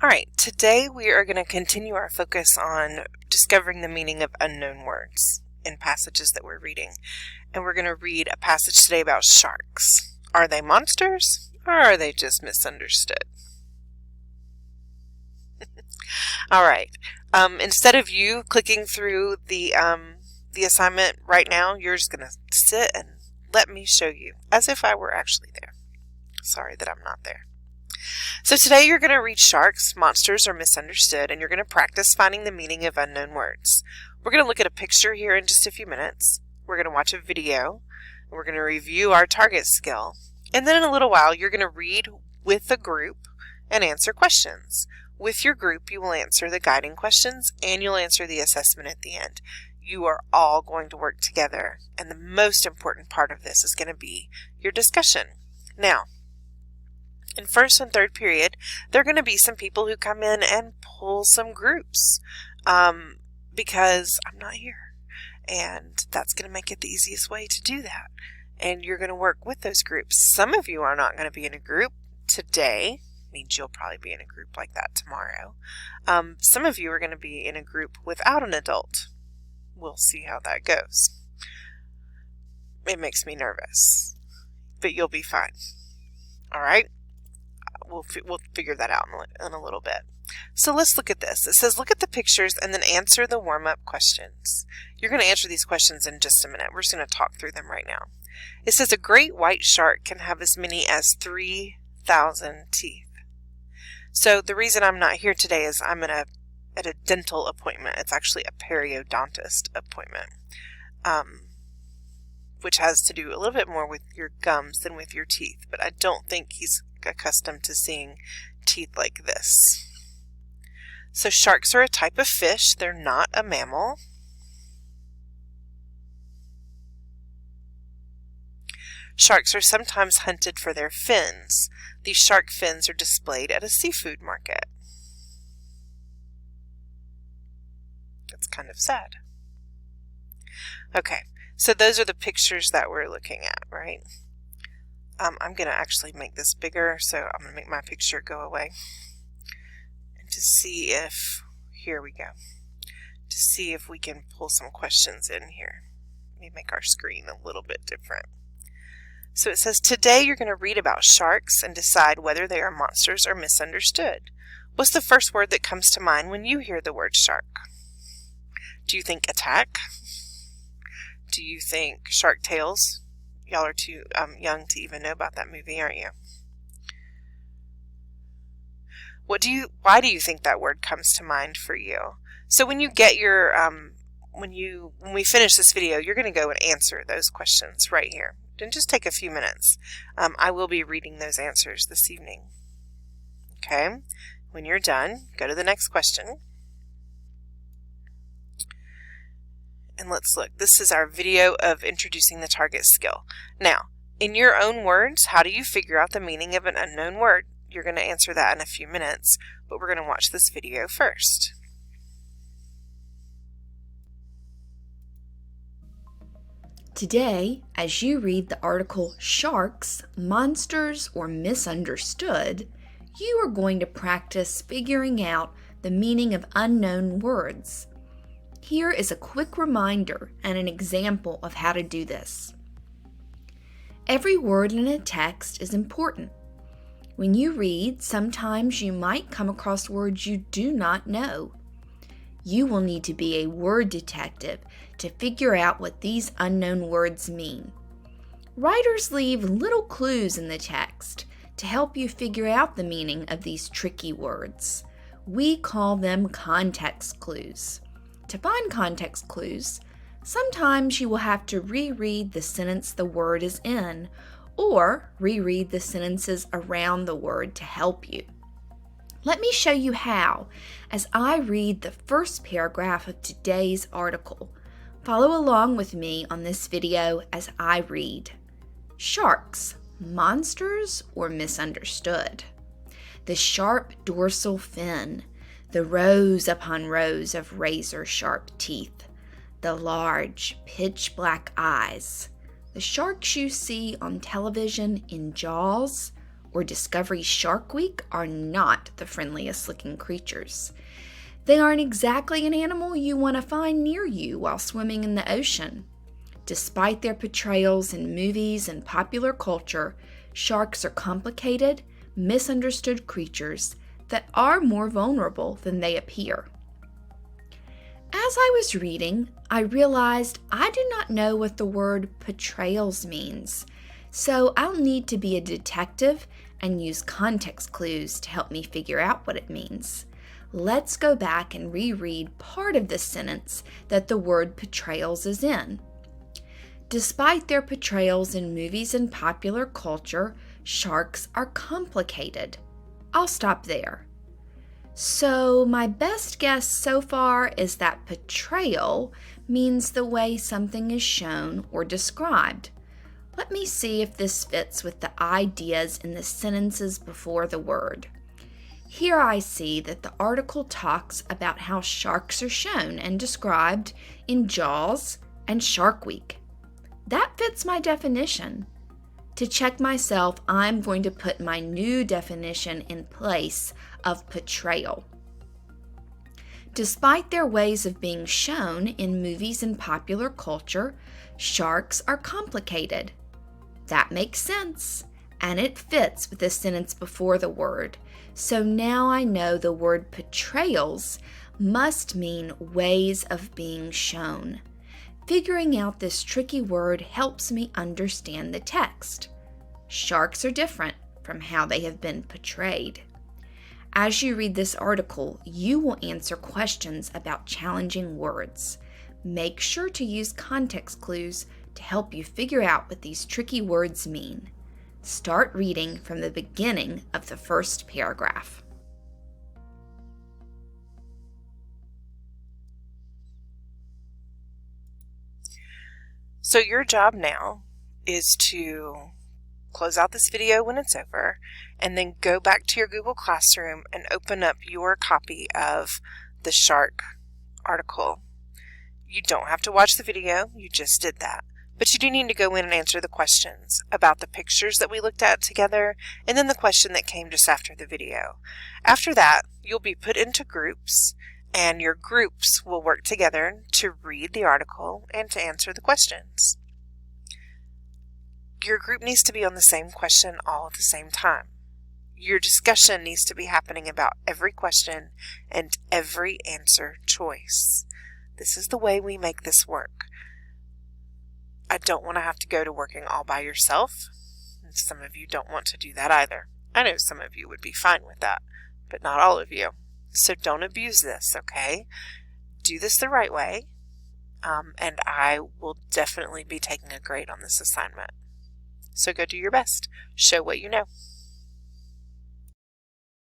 All right, today we are going to continue our focus on discovering the meaning of unknown words in passages that we're reading. And we're going to read a passage today about sharks. Are they monsters or are they just misunderstood? All right, instead of you clicking through the assignment right now, you're just going to sit and let me show you as if I were actually there. Sorry that I'm not there. So today you're going to read sharks, monsters, or misunderstood, and you're going to practice finding the meaning of unknown words. We're going to look at a picture here in just a few minutes. We're going to watch a video. We're going to review our target skill. And then in a little while, you're going to read with a group and answer questions. With your group, you will answer the guiding questions and you'll answer the assessment at the end. You are all going to work together, and the most important part of this is going to be your discussion. Now, in first and third period, there are going to be some people who come in and pull some groups because I'm not here. And that's going to make it the easiest way to do that. And you're going to work with those groups. Some of you are not going to be in a group today. Means you'll probably be in a group like that tomorrow. Some of you are going to be in a group without an adult. We'll see how that goes. It makes me nervous, but you'll be fine. All right? We'll figure that out in a little bit. So let's look at this. It says, look at the pictures and then answer the warm-up questions. You're going to answer these questions in just a minute. We're just going to talk through them right now. It says a great white shark can have as many as 3,000 teeth. So the reason I'm not here today is I'm at a dental appointment. It's actually a periodontist appointment, which has to do a little bit more with your gums than with your teeth. But I don't think he's accustomed to seeing teeth like this. So sharks are a type of fish. They're not a mammal. Sharks are sometimes hunted for their fins. These shark fins are displayed at a seafood market. That's kind of sad. Okay, so those are the pictures that we're looking at, right? I'm going to actually make this bigger, so I'm going to make my picture go away. And to see if, here we go, to see if we can pull some questions in here. Let me make our screen a little bit different. So it says, today you're going to read about sharks and decide whether they are monsters or misunderstood. What's the first word that comes to mind when you hear the word shark? Do you think attack? Do you think Shark Tales? Y'all are too young to even know about that movie, aren't you? Why do you think that word comes to mind for you? So when you get your, when we finish this video, you're going to go and answer those questions right here. Then just take a few minutes. I will be reading those answers this evening. Okay? When you're done, go to the next question. And let's look. This is our video of introducing the target skill. Now, in your own words, how do you figure out the meaning of an unknown word? You're going to answer that in a few minutes, but we're going to watch this video first. Today, as you read the article Sharks, Monsters, or Misunderstood, you are going to practice figuring out the meaning of unknown words. Here is a quick reminder and an example of how to do this. Every word in a text is important. When you read, sometimes you might come across words you do not know. You will need to be a word detective to figure out what these unknown words mean. Writers leave little clues in the text to help you figure out the meaning of these tricky words. We call them context clues. To find context clues, sometimes you will have to reread the sentence the word is in, or reread the sentences around the word to help you. Let me show you how as I read the first paragraph of today's article. Follow along with me on this video as I read. Sharks, monsters or misunderstood? The sharp dorsal fin, the rows upon rows of razor-sharp teeth, the large, pitch-black eyes, the sharks you see on television in Jaws or Discovery Shark Week are not the friendliest looking creatures. They aren't exactly an animal you want to find near you while swimming in the ocean. Despite their portrayals in movies and popular culture, sharks are complicated, misunderstood creatures that are more vulnerable than they appear. As I was reading, I realized I do not know what the word portrayals means, so I'll need to be a detective and use context clues to help me figure out what it means. Let's go back and reread part of the sentence that the word portrayals is in. Despite their portrayals in movies and popular culture, sharks are complicated. I'll stop there. So my best guess so far is that portrayal means the way something is shown or described. Let me see if this fits with the ideas in the sentences before the word. Here I see that the article talks about how sharks are shown and described in Jaws and Shark Week. That fits my definition. To check myself, I'm going to put my new definition in place of portrayal. Despite their ways of being shown in movies and popular culture, sharks are complicated. That makes sense, and it fits with the sentence before the word. So now I know the word portrayals must mean ways of being shown. Figuring out this tricky word helps me understand the text. Sharks are different from how they have been portrayed. As you read this article, you will answer questions about challenging words. Make sure to use context clues to help you figure out what these tricky words mean. Start reading from the beginning of the first paragraph. So your job now is to close out this video when it's over, and then go back to your Google Classroom and open up your copy of the shark article. You don't have to watch the video, you just did that. But you do need to go in and answer the questions about the pictures that we looked at together, and then the question that came just after the video. After that, you'll be put into groups, and your groups will work together to read the article and to answer the questions. Your group needs to be on the same question all at the same time. Your discussion needs to be happening about every question and every answer choice. This is the way we make this work. I don't want to have to go to working all by yourself. Some of you don't want to do that either. I know some of you would be fine with that, but not all of you. So don't abuse this, okay? Do this the right way, and I will definitely be taking a grade on this assignment. So go do your best. Show what you know.